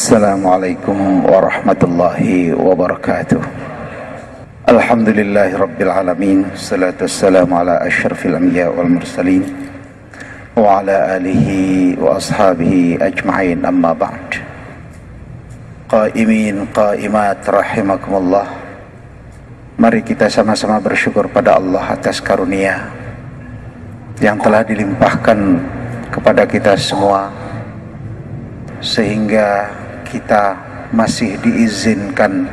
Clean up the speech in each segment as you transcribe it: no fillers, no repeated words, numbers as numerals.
Assalamualaikum warahmatullahi wabarakatuh. Alhamdulillahi rabbil alamin. Salatu wassalamu ala asyrafil anbiya wal mursalin wa ala alihi wa ashabihi ajma'in, amma ba'd. Qaimin qaimat rahimakumullah. Mari kita sama-sama bersyukur pada Allah atas karunia yang telah dilimpahkan kepada kita semua, sehingga kita masih diizinkan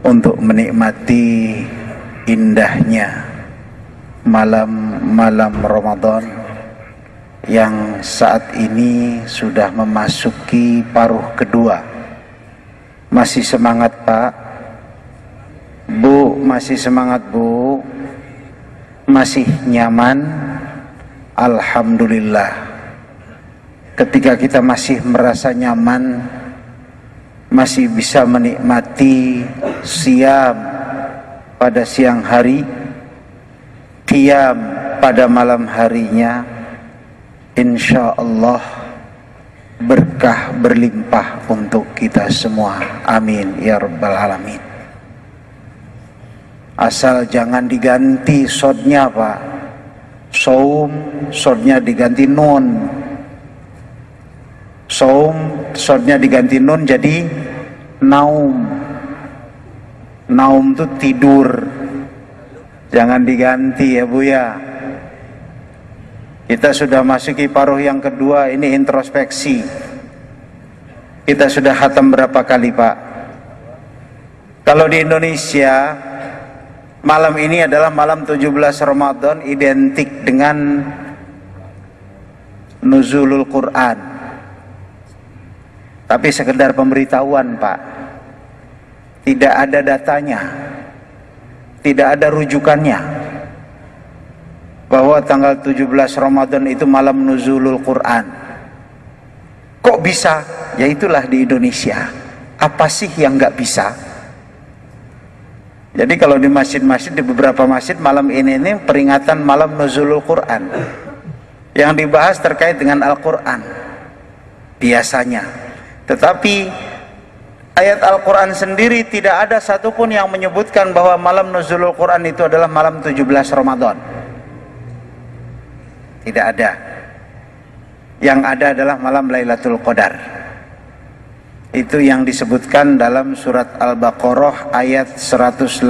untuk menikmati indahnya malam-malam Ramadan yang saat ini sudah memasuki paruh kedua. Masih semangat Pak? Bu, masih semangat Bu? Masih nyaman? Alhamdulillah. Ketika kita masih merasa nyaman, masih bisa menikmati siam pada siang hari, qiyam pada malam harinya, insya Allah berkah berlimpah untuk kita semua. Amin ya rabbal alamin. Asal jangan diganti sodnya Pak. Saum, sodnya diganti nun. Saum, sodnya diganti nun jadi naum. Naum itu tidur. Jangan diganti ya Bu ya. Kita sudah masuki paruh yang kedua, ini introspeksi. Kita sudah khatam berapa kali Pak? Kalau di Indonesia, malam ini adalah malam 17 Ramadan, identik dengan nuzulul Quran. Tapi sekedar pemberitahuan Pak, tidak ada datanya, tidak ada rujukannya bahwa tanggal 17 Ramadan itu malam nuzulul Quran. Kok bisa? Ya itulah di Indonesia. Apa sih yang nggak bisa? Jadi kalau di masjid-masjid, di beberapa masjid malam ini peringatan malam nuzulul Quran. Yang dibahas terkait dengan Al-Quran biasanya. Tetapi ayat Al-Quran sendiri tidak ada satupun yang menyebutkan bahwa malam nuzulul Quran itu adalah malam 17 Ramadan. Tidak ada. Yang ada adalah malam Lailatul Qadar. Itu yang disebutkan dalam surat Al-Baqarah ayat 185,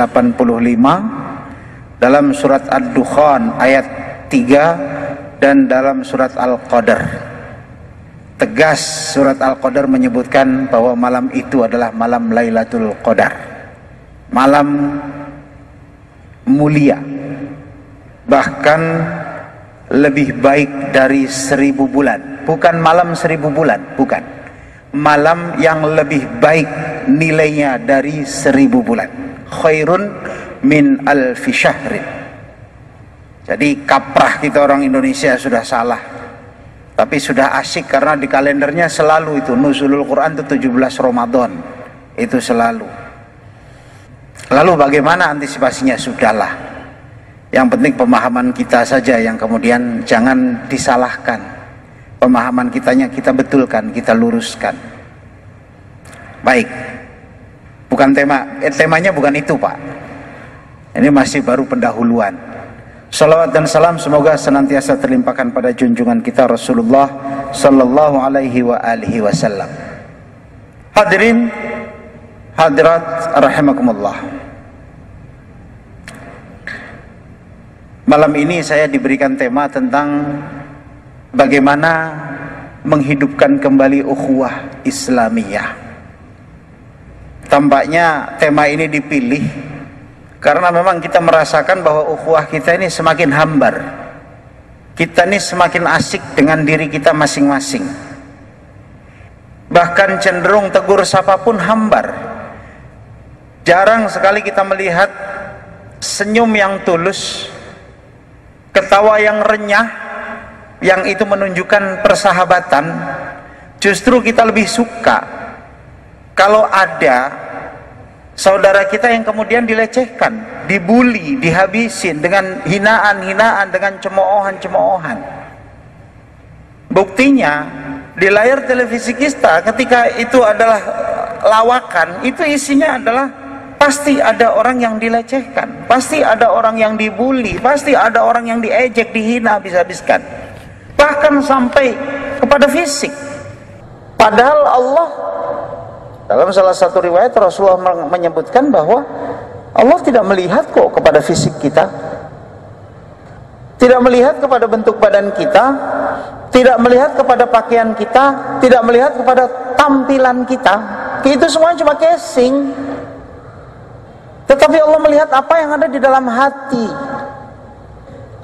dalam surat Ad-Dukhan ayat 3, dan dalam surat Al-Qadar. Tegas surat Al-Qadar menyebutkan bahwa malam itu adalah malam Lailatul Qadar, malam mulia, bahkan lebih baik dari 1000 bulan. Bukan malam 1000 bulan, bukan. Malam yang lebih baik nilainya dari 1000 bulan. Khairun min alfi syahrin. Jadi kaprah kita orang Indonesia sudah salah. Tapi sudah asyik karena di kalendernya selalu itu nuzulul Quran itu 17 Ramadan. Itu selalu. Lalu bagaimana antisipasinya? Sudahlah. Yang penting pemahaman kita saja yang kemudian jangan disalahkan. Pemahaman kitanya kita betulkan, kita luruskan. Baik. Bukan temanya bukan itu Pak. Ini masih baru pendahuluan. Salawat dan salam semoga senantiasa terlimpahkan pada junjungan kita Rasulullah sallallahu alaihi wa alihi wasallam. Hadirin hadirat rahimakumullah. Malam ini saya diberikan tema tentang bagaimana menghidupkan kembali ukhuwah Islamiyah. Tampaknya tema ini dipilih karena memang kita merasakan bahwa ukhuwah kita ini semakin hambar. Kita ini semakin asik dengan diri kita masing-masing. Bahkan cenderung tegur sapa pun hambar. Jarang sekali kita melihat senyum yang tulus, ketawa yang renyah, yang itu menunjukkan persahabatan. Justru kita lebih suka kalau ada saudara kita yang kemudian dilecehkan, dibully, dihabisin dengan hinaan-hinaan, dengan cemoohan-cemoohan. Buktinya di layar televisi kita ketika itu adalah lawakan, itu isinya adalah pasti ada orang yang dilecehkan, pasti ada orang yang dibully, pasti ada orang yang diejek, dihina habis-habiskan, bahkan sampai kepada fisik. Padahal Allah, dalam salah satu riwayat Rasulullah menyebutkan bahwa Allah tidak melihat kok kepada fisik kita, tidak melihat kepada bentuk badan kita, tidak melihat kepada pakaian kita, tidak melihat kepada tampilan kita. Itu semuanya cuma casing. Tetapi Allah melihat apa yang ada di dalam hati.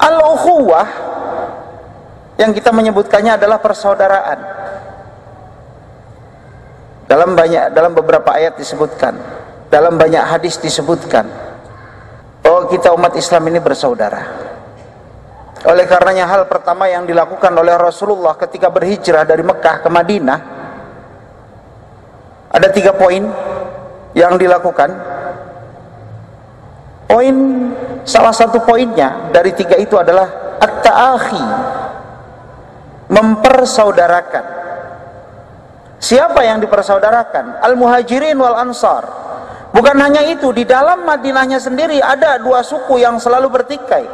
Al-ukhuwah yang kita menyebutkannya adalah persaudaraan. Dalam beberapa ayat disebutkan, dalam banyak hadis disebutkan bahwa kita umat Islam ini bersaudara. Oleh karenanya hal pertama yang dilakukan oleh Rasulullah ketika berhijrah dari Mekah ke Madinah, ada 3 poin yang dilakukan. Salah satu poinnya dari 3 itu adalah at-ta'akhi, mempersaudarakan. Siapa yang dipersaudarakan? Al-muhajirin wal ansar. Bukan hanya itu, di dalam Madinahnya sendiri ada 2 suku yang selalu bertikai,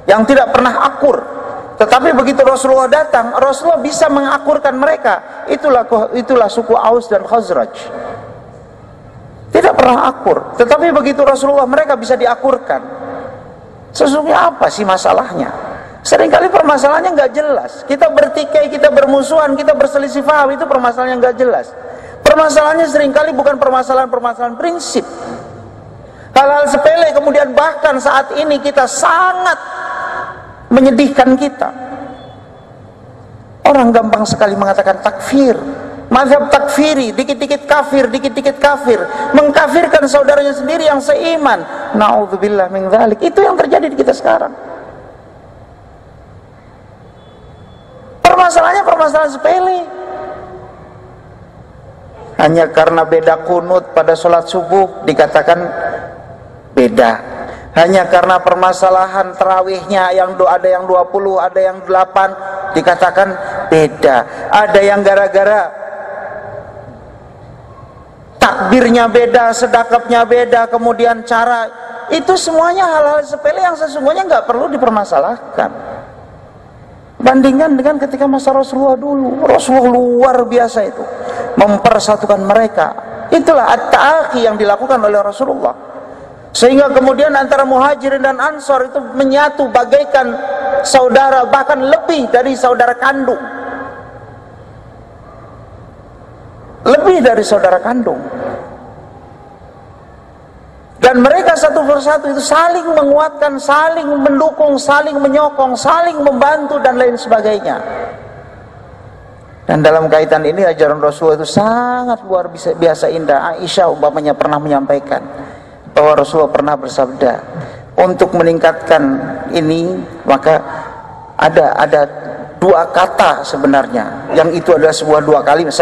yang tidak pernah akur. Tetapi begitu Rasulullah datang, Rasulullah bisa mengakurkan mereka. Itulah suku Aus dan Khazraj. Tidak pernah akur, tetapi begitu Rasulullah mereka bisa diakurkan. Sesungguhnya apa sih masalahnya? Seringkali permasalahannya nggak jelas. Kita bertikai, kita bermusuhan, kita berselisih paham, itu permasalahan yang nggak jelas. Permasalahannya seringkali bukan permasalahan prinsip. Hal-hal sepele kemudian bahkan saat ini kita sangat menyedihkan kita. Orang gampang sekali mengatakan takfir, mazhab takfiri, dikit-dikit kafir, dikit-dikit kafir, mengkafirkan saudaranya sendiri yang seiman. Na'udzubillah min dzalik. Itu yang terjadi di kita sekarang. Permasalahannya permasalahan sepele. Hanya karena beda kunut pada sholat subuh dikatakan beda. Hanya karena permasalahan tarawihnya ada yang 20, ada yang 8 dikatakan beda. Ada yang gara-gara takbirnya beda, sedekapnya beda, kemudian cara, itu semuanya hal-hal sepele yang sesungguhnya nggak perlu dipermasalahkan. Bandingkan dengan ketika masa Rasulullah dulu, Rasulullah luar biasa itu mempersatukan mereka. Itulah at-ta'akhi yang dilakukan oleh Rasulullah, sehingga kemudian antara muhajirin dan ansor itu menyatu bagaikan saudara, bahkan lebih dari saudara kandung. Lebih dari saudara kandung. Dan mereka satu persatu itu saling menguatkan, saling mendukung, saling menyokong, saling membantu dan lain sebagainya. Dan dalam kaitan ini ajaran Rasulullah itu sangat luar biasa indah. Aisyah umpamanya pernah menyampaikan bahwa Rasulullah pernah bersabda, untuk meningkatkan ini maka ada 2 kata sebenarnya, yang itu adalah sebuah 2 kalimat,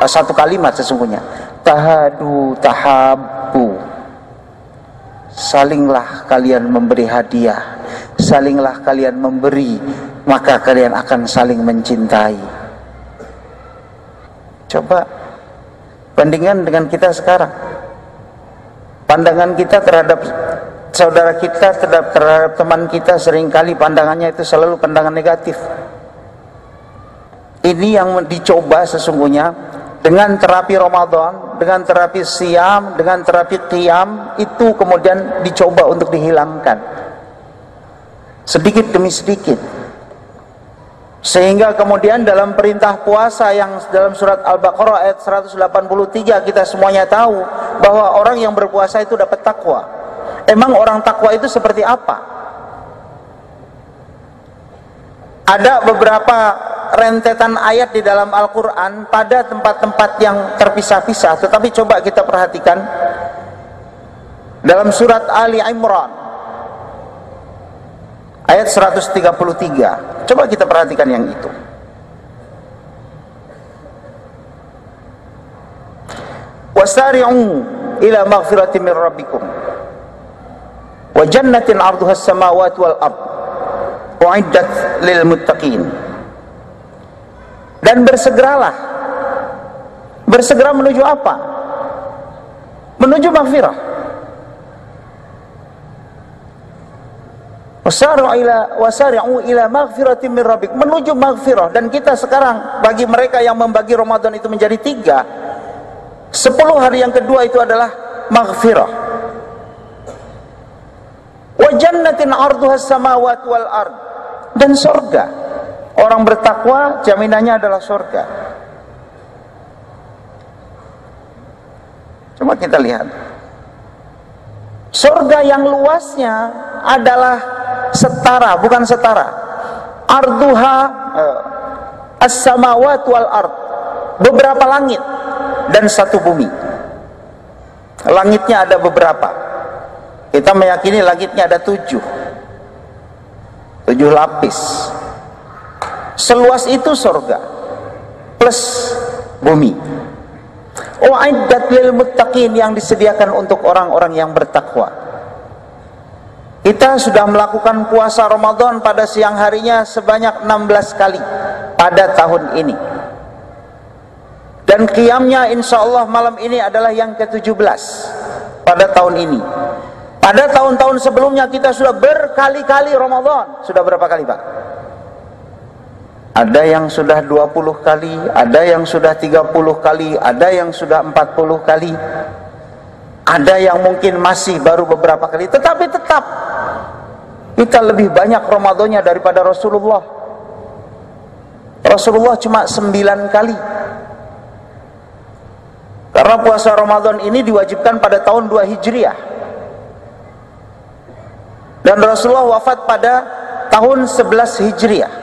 satu kalimat sesungguhnya. Tahadu tahabbu. Salinglah kalian memberi hadiah, salinglah kalian memberi, maka kalian akan saling mencintai. Coba bandingkan dengan kita sekarang. Pandangan kita terhadap saudara kita, terhadap teman kita, seringkali pandangannya itu selalu pandangan negatif. Ini yang dicoba sesungguhnya dengan terapi Ramadan, dengan terapi Siyam, dengan terapi Qiyam, itu kemudian dicoba untuk dihilangkan sedikit demi sedikit, sehingga kemudian dalam perintah puasa yang dalam surat Al-Baqarah ayat 183 kita semuanya tahu bahwa orang yang berpuasa itu dapat takwa. Emang orang takwa itu seperti apa? Ada beberapa rentetan ayat di dalam Al-Quran pada tempat-tempat yang terpisah-pisah, tetapi coba kita perhatikan dalam surat Ali Imran ayat 133. Coba kita perhatikan yang itu. Wasari'u ila maghfiratin min rabbikum wa jannatin 'arduha as-samawati wal ard u'iddat lil muttaqin. Dan bersegeralah. Bersegera menuju apa? Menuju maghfirah. Wasari'u ila maghfiratin min rabbik, menuju maghfirah. Dan kita sekarang, bagi mereka yang membagi Ramadan itu menjadi 3, 10 hari yang kedua itu adalah maghfirah. Wa jannatin 'arduhas samawati wal ard, dan surga. Orang bertakwa jaminannya adalah surga. Coba kita lihat. Surga yang luasnya adalah setara, bukan setara. Arduha as-samawati wal ard, beberapa langit dan satu bumi. Langitnya ada beberapa. Kita meyakini langitnya ada 7 lapis. Seluas itu surga plus bumi. U'iddat lil muttaqin, yang disediakan untuk orang-orang yang bertakwa. Kita sudah melakukan puasa Ramadan pada siang harinya sebanyak 16 kali pada tahun ini. Dan qiyamnya insyaallah malam ini adalah yang ke-17 pada tahun ini. Pada tahun-tahun sebelumnya kita sudah berkali-kali Ramadan. Sudah berapa kali, Pak? Ada yang sudah 20 kali, ada yang sudah 30 kali, ada yang sudah 40 kali. Ada yang mungkin masih baru beberapa kali, tetapi tetap kita lebih banyak Ramadannya daripada Rasulullah. Rasulullah cuma 9 kali. Karena puasa Ramadan ini diwajibkan pada tahun 2 Hijriah. Dan Rasulullah wafat pada tahun 11 Hijriah.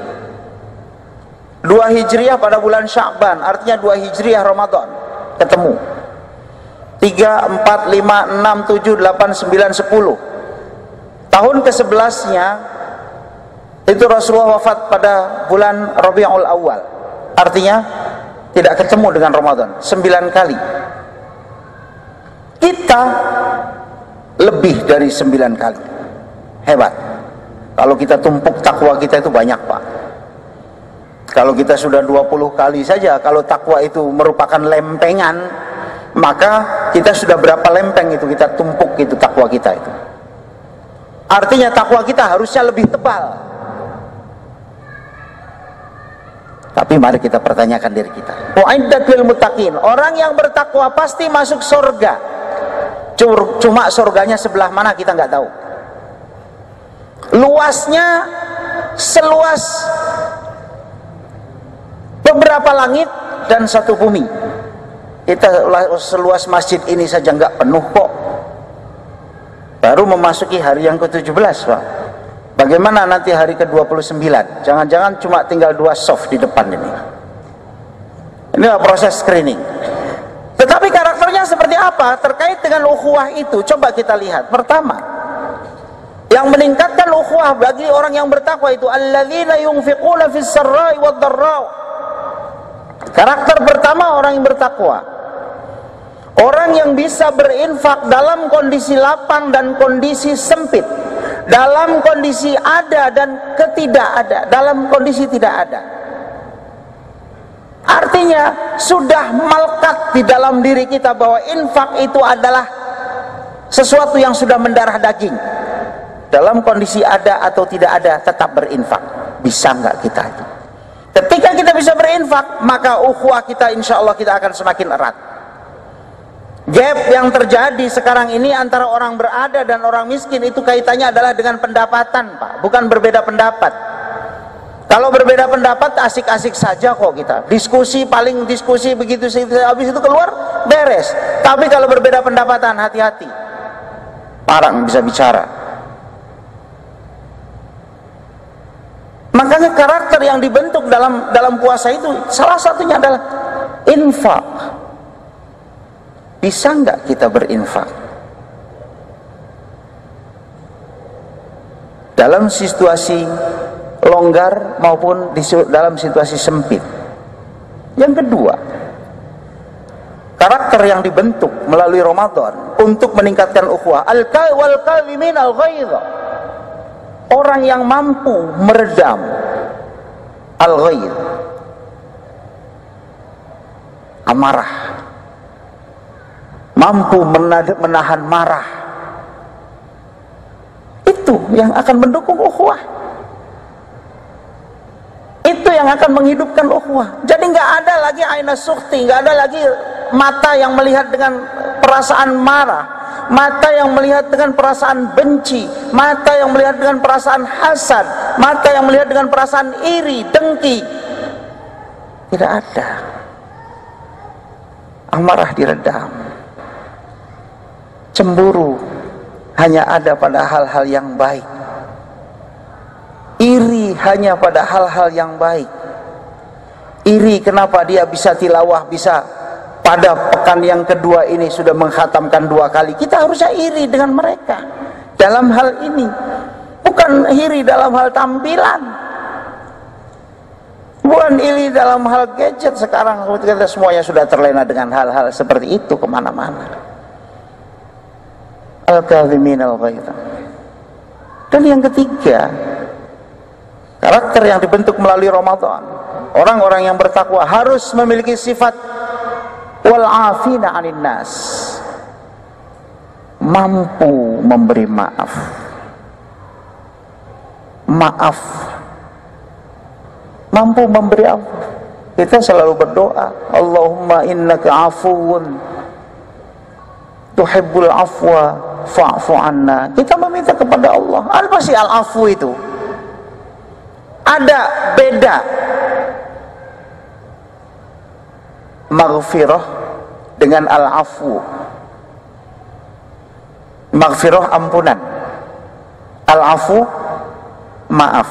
2 Hijriah pada bulan Sya'ban, artinya 2 Hijriah Ramadan ketemu. 3, 4, 5, 6, 7, 8, 9, 10. Tahun ke-11-nya itu Rasulullah wafat pada bulan Rabiul Awal. Artinya tidak ketemu dengan Ramadan 9 kali. Kita lebih dari 9 kali. Hebat. Kalau kita tumpuk takwa kita itu banyak, Pak. Kalau kita sudah 20 kali saja, kalau takwa itu merupakan lempengan, maka kita sudah berapa lempeng itu kita tumpuk itu takwa kita itu. Artinya takwa kita harusnya lebih tebal. Tapi mari kita pertanyakan diri kita. U'iddat lil muttaqin, orang yang bertakwa pasti masuk surga. Cuma surganya sebelah mana kita nggak tahu. Luasnya seluas beberapa langit dan satu bumi. Kita seluas masjid ini saja nggak penuh kok. Baru memasuki hari yang ke-17, Pak. Bagaimana nanti hari ke-29? Jangan-jangan cuma tinggal 2 soft di depan ini. Inilah proses screening. Tetapi karakternya seperti apa terkait dengan ukhuwah itu? Coba kita lihat. Pertama, yang meningkatkan ukhuwah bagi orang yang bertakwa itu alladzina yunfiquna fis sarra'i wad dharra. Karakter pertama orang yang bertakwa, orang yang bisa berinfak dalam kondisi lapang dan kondisi sempit, dalam kondisi ada dan ketidakada, dalam kondisi tidak ada. Artinya sudah melekat di dalam diri kita bahwa infak itu adalah sesuatu yang sudah mendarah daging. Dalam kondisi ada atau tidak ada tetap berinfak. Bisa nggak kita itu? Ketika kita bisa berinfak, maka ukhuwah kita insya Allah kita akan semakin erat. Gap yang terjadi sekarang ini antara orang berada dan orang miskin itu kaitannya adalah dengan pendapatan, Pak, bukan berbeda pendapat. Kalau berbeda pendapat asik-asik saja kok kita. Diskusi paling diskusi begitu habis itu keluar beres. Tapi kalau berbeda pendapatan hati-hati. Orang bisa bicara. Makanya karakter yang dibentuk dalam puasa itu salah satunya adalah infak. Bisa nggak kita berinfak dalam situasi longgar maupun dalam situasi sempit? Yang kedua, karakter yang dibentuk melalui Ramadan untuk meningkatkan ukhuwah, wal kadhimin al ghaidha. Orang yang mampu meredam al-ghaidh, amarah, mampu menahan marah. Itu yang akan mendukung ukhuwah, itu yang akan menghidupkan ukhuwah. Jadi nggak ada lagi aina sukhti, nggak ada lagi mata yang melihat dengan perasaan marah, mata yang melihat dengan perasaan benci, mata yang melihat dengan perasaan hasad, mata yang melihat dengan perasaan iri, dengki. Tidak ada. Amarah diredam, cemburu hanya ada pada hal-hal yang baik, iri hanya pada hal-hal yang baik. Iri kenapa dia bisa tilawah, bisa pada pekan yang kedua ini sudah mengkhatamkan 2 kali. Kita harusnya iri dengan mereka dalam hal ini, bukan iri dalam hal tampilan, bukan iri dalam hal gadget. Sekarang kita semuanya sudah terlena dengan hal-hal seperti itu kemana-mana. Al-kadhimin al-ghaidha. Dan yang ketiga, karakter yang dibentuk melalui Ramadan, orang-orang yang bertakwa harus memiliki sifat wal afina 'anil nas, mampu memberi maaf. Maaf, mampu memberi maaf. Kita selalu berdoa, Allahumma innaka afuwun tuhibbul afwa fa'fu anna. Kita meminta kepada Allah. Apa sih al-afu itu? Ada beda maghfirah dengan al-afu. Maghfirah ampunan, al-afu maaf.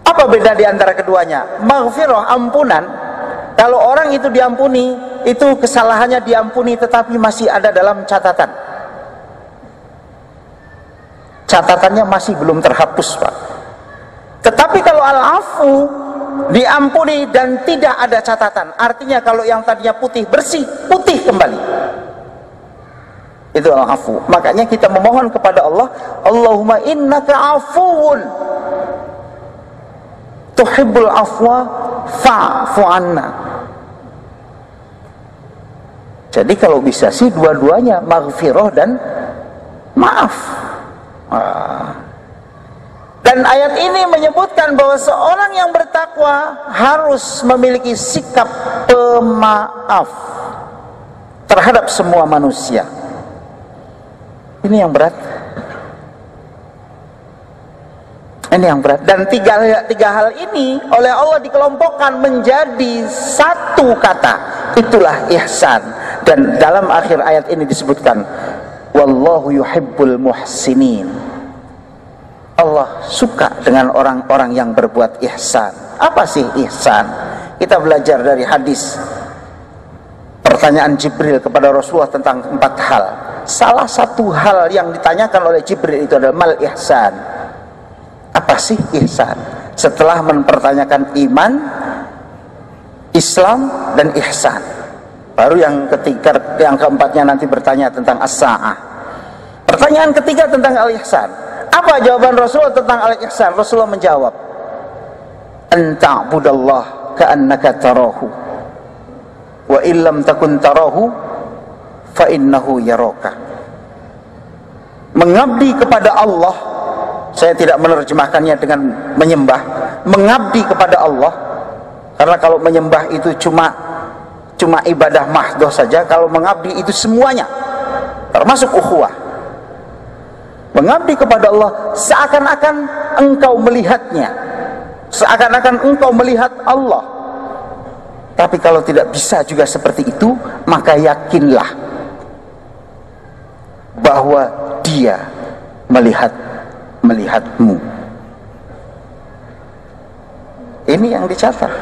Apa beda di antara keduanya? Maghfirah ampunan, kalau orang itu diampuni, itu kesalahannya diampuni, tetapi masih ada dalam catatan. Catatannya masih belum terhapus, Pak. Tetapi kalau al-afu, diampuni dan tidak ada catatan. Artinya kalau yang tadinya putih, bersih, putih kembali. Itu al-afu. Makanya kita memohon kepada Allah, Allahumma innaka afuwun tuhibbul afwa fa'fu anna. Jadi kalau bisa sih dua-duanya, maghfirah dan maaf. Dan ayat ini menyebutkan bahwa seorang yang bertakwa harus memiliki sikap pemaaf terhadap semua manusia. Ini yang berat. Ini yang berat. Dan tiga hal ini oleh Allah dikelompokkan menjadi satu kata. Itulah ihsan. Dan dalam akhir ayat ini disebutkan, wallahu yuhibbul muhsinin. Allah suka dengan orang-orang yang berbuat ihsan. Apa sih ihsan? Kita belajar dari hadis pertanyaan Jibril kepada Rasulullah tentang 4 hal. Salah satu hal yang ditanyakan oleh Jibril itu adalah mal ihsan. Apa sih ihsan? Setelah mempertanyakan iman, Islam, dan ihsan, baru yang ketiga, yang keempatnya nanti bertanya tentang as-sa'ah. Pertanyaan ketiga tentang al-ihsan. Apa jawaban Rasulullah tentang al-ihsan? Rasulullah menjawab, anta'budallah ka'annaka tarahu wa illam takun tarahu fa innahu yaraka. Mengabdi kepada Allah, saya tidak menerjemahkannya dengan menyembah, mengabdi kepada Allah, karena kalau menyembah itu cuma ibadah mahdoh saja. Kalau mengabdi itu semuanya, termasuk ukhuwah. Mengabdi kepada Allah seakan-akan engkau melihatnya, seakan-akan engkau melihat Allah. Tapi kalau tidak bisa juga seperti itu, maka yakinlah bahwa Dia melihatmu. Ini yang dicatat.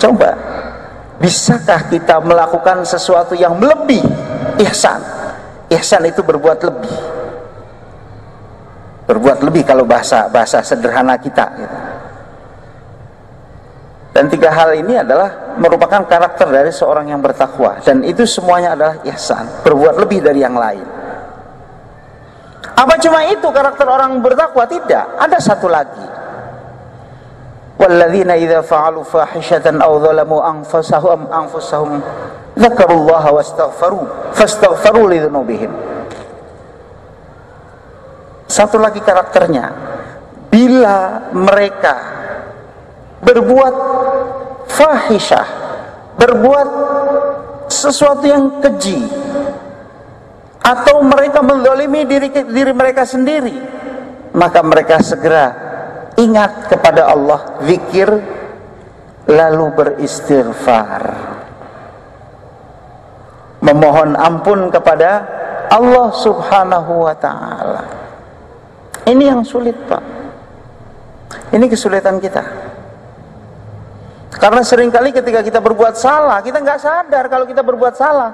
Coba, bisakah kita melakukan sesuatu yang lebih ihsan? Ihsan itu berbuat lebih. Berbuat lebih kalau bahasa sederhana kita gitu. Dan 3 hal ini adalah merupakan karakter dari seorang yang bertakwa, dan itu semuanya adalah ihsan, berbuat lebih dari yang lain. Apa cuma itu karakter orang bertakwa? Tidak, ada satu lagi. walladzina idza fa'alu fahishatan aw dzalamu anfusahum dzakarullaha fastaghfaru lidzunubihim. Satu lagi karakternya, bila mereka berbuat fahisyah, berbuat sesuatu yang keji, atau mereka menzalimi diri mereka sendiri, maka mereka segera ingat kepada Allah, zikir, lalu beristighfar, memohon ampun kepada Allah Subhanahu wa ta'ala. Ini yang sulit, Pak. Ini kesulitan kita. Karena seringkali ketika kita berbuat salah, kita nggak sadar kalau kita berbuat salah.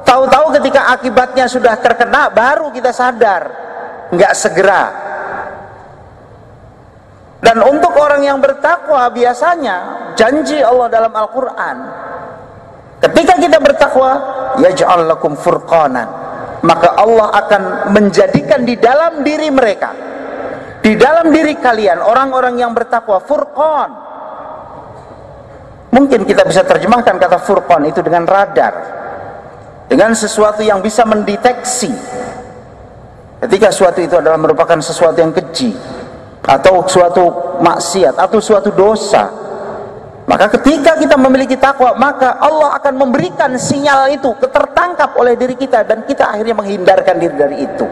Tahu-tahu ketika akibatnya sudah terkena, baru kita sadar. Nggak segera. Dan untuk orang yang bertakwa, biasanya janji Allah dalam Al-Quran, ketika kita bertakwa, yaj'al lakum furqanan, maka Allah akan menjadikan di dalam diri mereka, di dalam diri kalian, orang-orang yang bertakwa, furqan. Mungkin kita bisa terjemahkan kata furqan itu dengan radar, dengan sesuatu yang bisa mendeteksi ketika suatu itu adalah merupakan sesuatu yang keji, atau suatu maksiat, atau suatu dosa. Maka ketika kita memiliki takwa, maka Allah akan memberikan sinyal itu tertangkap oleh diri kita, dan kita akhirnya menghindarkan diri dari itu.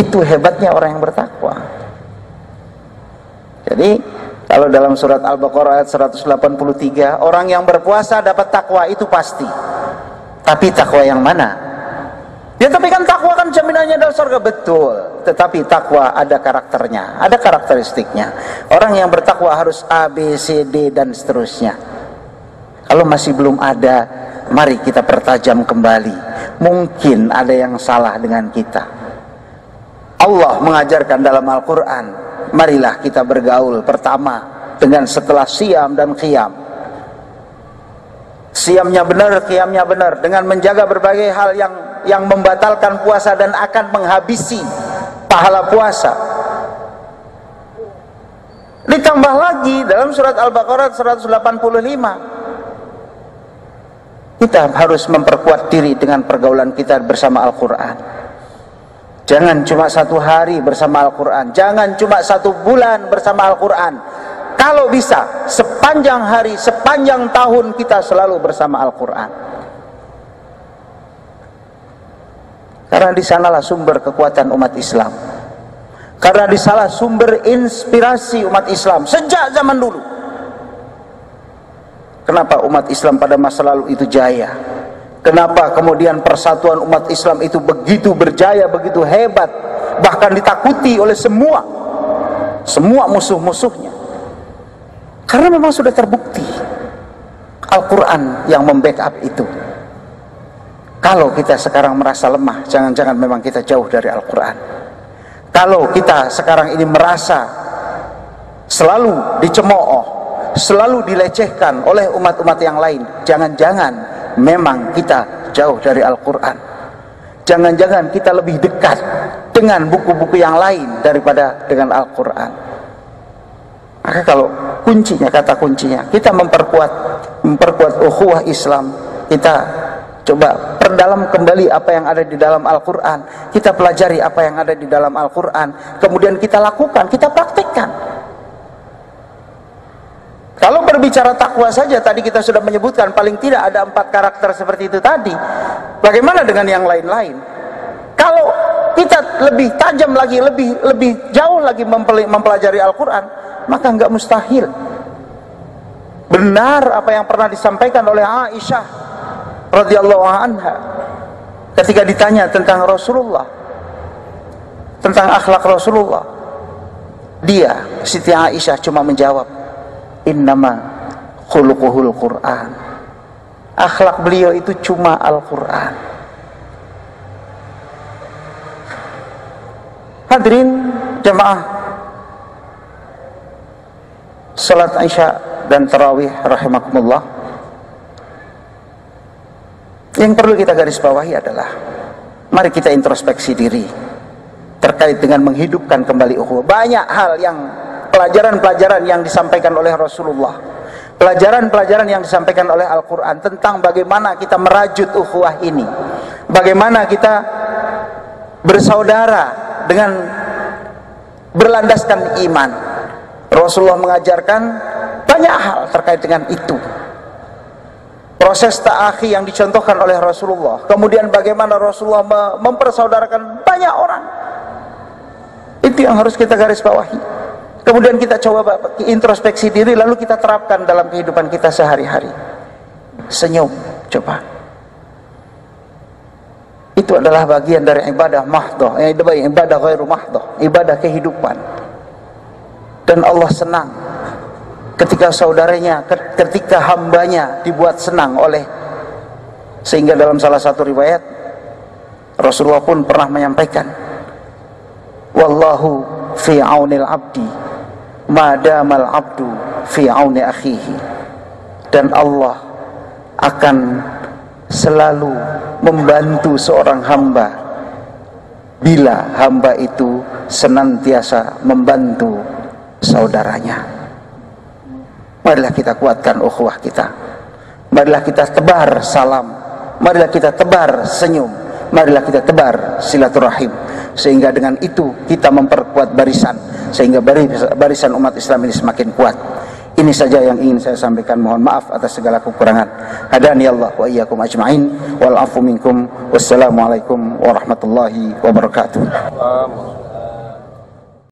Itu hebatnya orang yang bertakwa. Jadi kalau dalam surat Al-Baqarah ayat 183, orang yang berpuasa dapat takwa, itu pasti. Tapi takwa yang mana? Ya, tapi kan takwa kan jaminannya adalah surga, betul. Tetapi takwa ada karakternya, ada karakteristiknya. Orang yang bertakwa harus A, B, C, D, dan seterusnya. Kalau masih belum ada, mari kita pertajam kembali. Mungkin ada yang salah dengan kita. Allah mengajarkan dalam Al-Quran, marilah kita bergaul pertama dengan setelah siam dan qiyam. Siamnya benar, qiyamnya benar, dengan menjaga berbagai hal yang membatalkan puasa dan akan menghabisi pahala puasa. Ditambah lagi dalam surat Al-Baqarah 185, kita harus memperkuat diri dengan pergaulan kita bersama Al-Quran. Jangan cuma 1 hari bersama Al-Quran, jangan cuma 1 bulan bersama Al-Quran. Kalau bisa, sepanjang hari, sepanjang tahun kita selalu bersama Al-Quran. Karena di sanalah sumber kekuatan umat Islam. Karena di sana sumber inspirasi umat Islam sejak zaman dulu. Kenapa umat Islam pada masa lalu itu jaya? Kenapa kemudian persatuan umat Islam itu begitu berjaya, begitu hebat, bahkan ditakuti oleh semua musuh-musuhnya? Karena memang sudah terbukti Al-Quran yang membackup itu. Kalau kita sekarang merasa lemah, jangan-jangan memang kita jauh dari Al-Quran. Kalau kita sekarang ini merasa selalu dicemooh, selalu dilecehkan oleh umat-umat yang lain, jangan-jangan memang kita jauh dari Al-Quran. Jangan-jangan kita lebih dekat dengan buku-buku yang lain daripada dengan Al-Quran. Maka kalau kuncinya, kata kuncinya, kita memperkuat ukhuwah Islam, kita coba perdalam kembali apa yang ada di dalam Al-Quran, kita pelajari apa yang ada di dalam Al-Quran, kemudian kita lakukan, kita praktikkan. Kalau berbicara takwa saja, tadi kita sudah menyebutkan paling tidak ada 4 karakter seperti itu tadi. Bagaimana dengan yang lain-lain? Kalau kita lebih tajam lagi, lebih jauh lagi mempelajari Al-Quran, maka enggak mustahil benar apa yang pernah disampaikan oleh Aisyah radhiyallahu anha ketika ditanya tentang Rasulullah, tentang akhlak Rasulullah. Dia, Siti Aisyah, cuma menjawab, innama khuluquhul Quran. Akhlak beliau itu cuma Al-Quran. Hadirin jamaah salat Isya dan Tarawih rahimakumullah, yang perlu kita garis bawahi adalah mari kita introspeksi diri terkait dengan menghidupkan kembali ukhuwah. Banyak hal yang pelajaran-pelajaran yang disampaikan oleh Rasulullah, pelajaran-pelajaran yang disampaikan oleh Al-Quran tentang bagaimana kita merajut ukhuwah ini, bagaimana kita bersaudara dengan berlandaskan iman. Rasulullah mengajarkan banyak hal terkait dengan itu. Proses ta'akhi yang dicontohkan oleh Rasulullah, kemudian bagaimana Rasulullah mempersaudarakan banyak orang. Itu yang harus kita garis bawahi. Kemudian kita coba introspeksi diri, lalu kita terapkan dalam kehidupan kita sehari-hari. Senyum, coba. Itu adalah bagian dari ibadah mahdhah, ibadah ghairu mahdhah, ibadah kehidupan. Dan Allah senang ketika saudaranya, ketika hambanya dibuat senang oleh, sehingga dalam salah satu riwayat Rasulullah pun pernah menyampaikan, wallahu fi aunil abdi madamal abdu fi auni akhihi. Dan Allah akan selalu membantu seorang hamba bila hamba itu senantiasa membantu saudaranya. Marilah kita kuatkan ukhuwah kita, marilah kita tebar salam, marilah kita tebar senyum, marilah kita tebar silaturahim, sehingga dengan itu kita memperkuat barisan, sehingga barisan umat Islam ini semakin kuat. Ini saja yang ingin saya sampaikan. Mohon maaf atas segala kekurangan. Hadani Allah wa iyyakum ajma'in wal afu minkum. Wassalamualaikum warahmatullahi wabarakatuh.